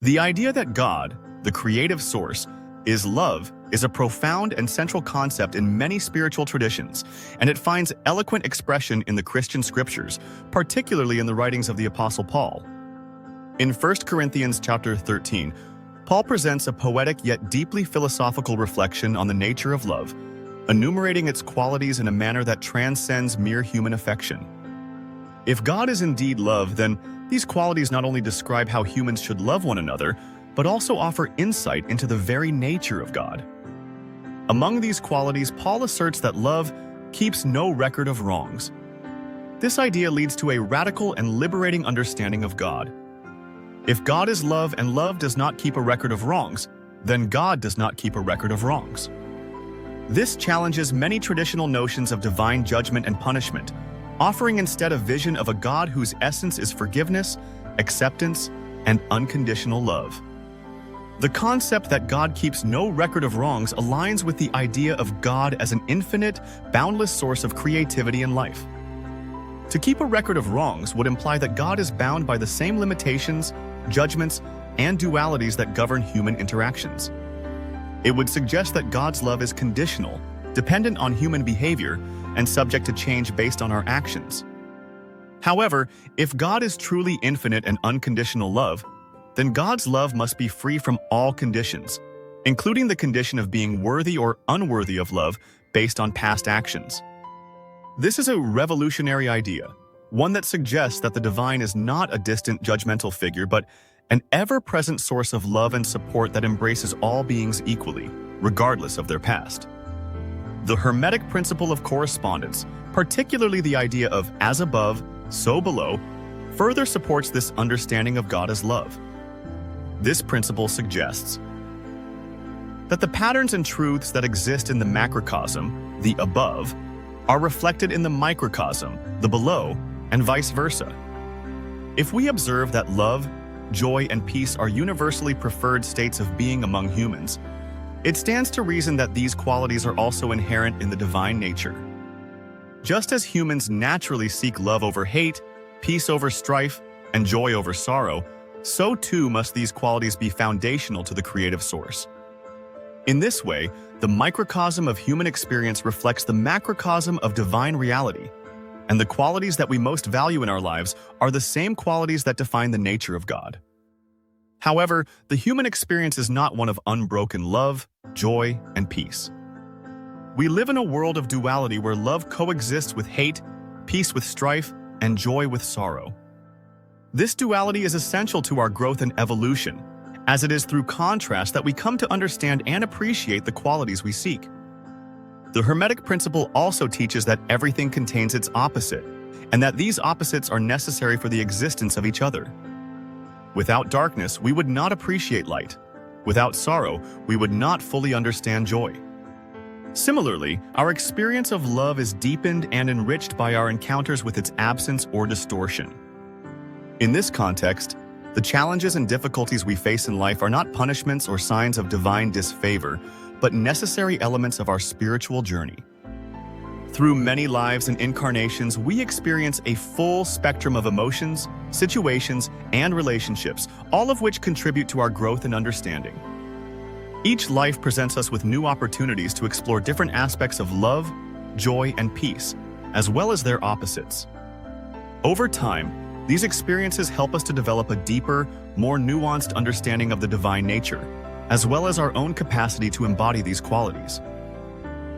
The idea that God, the creative source, is love is a profound and central concept in many spiritual traditions, and it finds eloquent expression in the Christian scriptures, particularly in the writings of the Apostle Paul. In 1 Corinthians chapter 13, Paul presents a poetic yet deeply philosophical reflection on the nature of love, enumerating its qualities in a manner that transcends mere human affection. If God is indeed love, then these qualities not only describe how humans should love one another, but also offer insight into the very nature of God. Among these qualities, Paul asserts that love keeps no record of wrongs. This idea leads to a radical and liberating understanding of God. If God is love and love does not keep a record of wrongs, then God does not keep a record of wrongs. This challenges many traditional notions of divine judgment and punishment, offering instead a vision of a God whose essence is forgiveness, acceptance, and unconditional love. The concept that God keeps no record of wrongs aligns with the idea of God as an infinite, boundless source of creativity and life. To keep a record of wrongs would imply that God is bound by the same limitations, judgments, and dualities that govern human interactions. It would suggest that God's love is conditional, dependent on human behavior, and subject to change based on our actions. However, if God is truly infinite and unconditional love, then God's love must be free from all conditions, including the condition of being worthy or unworthy of love based on past actions. This is a revolutionary idea, one that suggests that the divine is not a distant judgmental figure, but an ever-present source of love and support that embraces all beings equally, regardless of their past. The Hermetic principle of correspondence, particularly the idea of as above, so below, further supports this understanding of God as love. This principle suggests that the patterns and truths that exist in the macrocosm, the above, are reflected in the microcosm, the below, and vice versa. If we observe that love, joy, and peace are universally preferred states of being among humans, it stands to reason that these qualities are also inherent in the divine nature. Just as humans naturally seek love over hate, peace over strife, and joy over sorrow, so too must these qualities be foundational to the creative source. In this way, the microcosm of human experience reflects the macrocosm of divine reality, and the qualities that we most value in our lives are the same qualities that define the nature of God. However, the human experience is not one of unbroken love, joy, and peace. We live in a world of duality where love coexists with hate, peace with strife, and joy with sorrow. This duality is essential to our growth and evolution, as it is through contrast that we come to understand and appreciate the qualities we seek. The Hermetic principle also teaches that everything contains its opposite, and that these opposites are necessary for the existence of each other. Without darkness, we would not appreciate light. Without sorrow, we would not fully understand joy. Similarly, our experience of love is deepened and enriched by our encounters with its absence or distortion. In this context, the challenges and difficulties we face in life are not punishments or signs of divine disfavor, but necessary elements of our spiritual journey. Through many lives and incarnations, we experience a full spectrum of emotions, situations, and relationships, all of which contribute to our growth and understanding. Each life presents us with new opportunities to explore different aspects of love, joy, and peace, as well as their opposites. Over time, these experiences help us to develop a deeper, more nuanced understanding of the divine nature, as well as our own capacity to embody these qualities.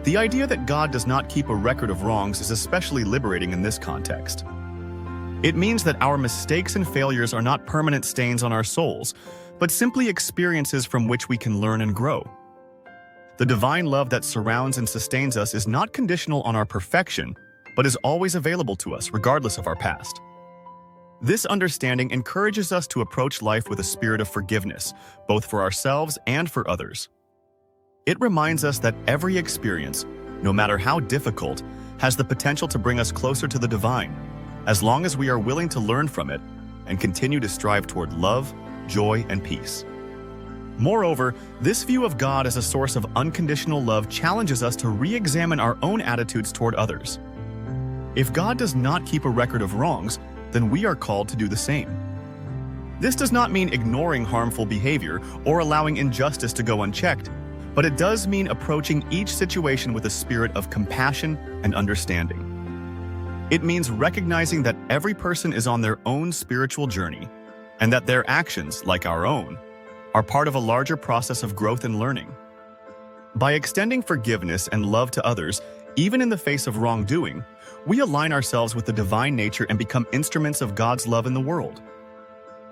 The idea that God does not keep a record of wrongs is especially liberating in this context. It means that our mistakes and failures are not permanent stains on our souls, but simply experiences from which we can learn and grow. The divine love that surrounds and sustains us is not conditional on our perfection, but is always available to us regardless of our past. This understanding encourages us to approach life with a spirit of forgiveness, both for ourselves and for others. It reminds us that every experience, no matter how difficult, has the potential to bring us closer to the divine, as long as we are willing to learn from it and continue to strive toward love, joy, and peace. Moreover, this view of God as a source of unconditional love challenges us to re-examine our own attitudes toward others. If God does not keep a record of wrongs, then we are called to do the same. This does not mean ignoring harmful behavior or allowing injustice to go unchecked, but it does mean approaching each situation with a spirit of compassion and understanding. It means recognizing that every person is on their own spiritual journey, and that their actions, like our own, are part of a larger process of growth and learning. By extending forgiveness and love to others, even in the face of wrongdoing, we align ourselves with the divine nature and become instruments of God's love in the world.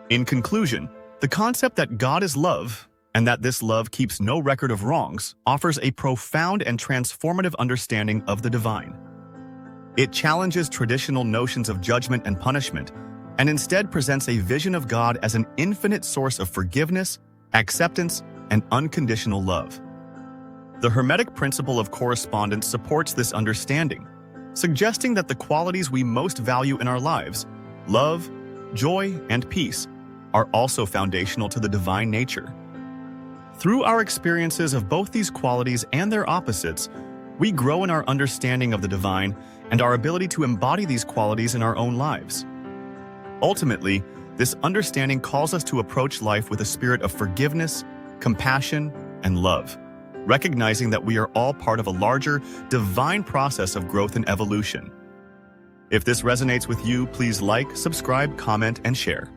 In conclusion, the concept that God is love and that this love keeps no record of wrongs offers a profound and transformative understanding of the divine. It challenges traditional notions of judgment and punishment and instead presents a vision of God as an infinite source of forgiveness, acceptance, and unconditional love. The Hermetic principle of correspondence supports this understanding, suggesting that the qualities we most value in our lives, love, joy, and peace, are also foundational to the divine nature. Through our experiences of both these qualities and their opposites, we grow in our understanding of the divine and our ability to embody these qualities in our own lives. Ultimately, this understanding calls us to approach life with a spirit of forgiveness, compassion, and love, recognizing that we are all part of a larger, divine process of growth and evolution. If this resonates with you, please like, subscribe, comment, and share.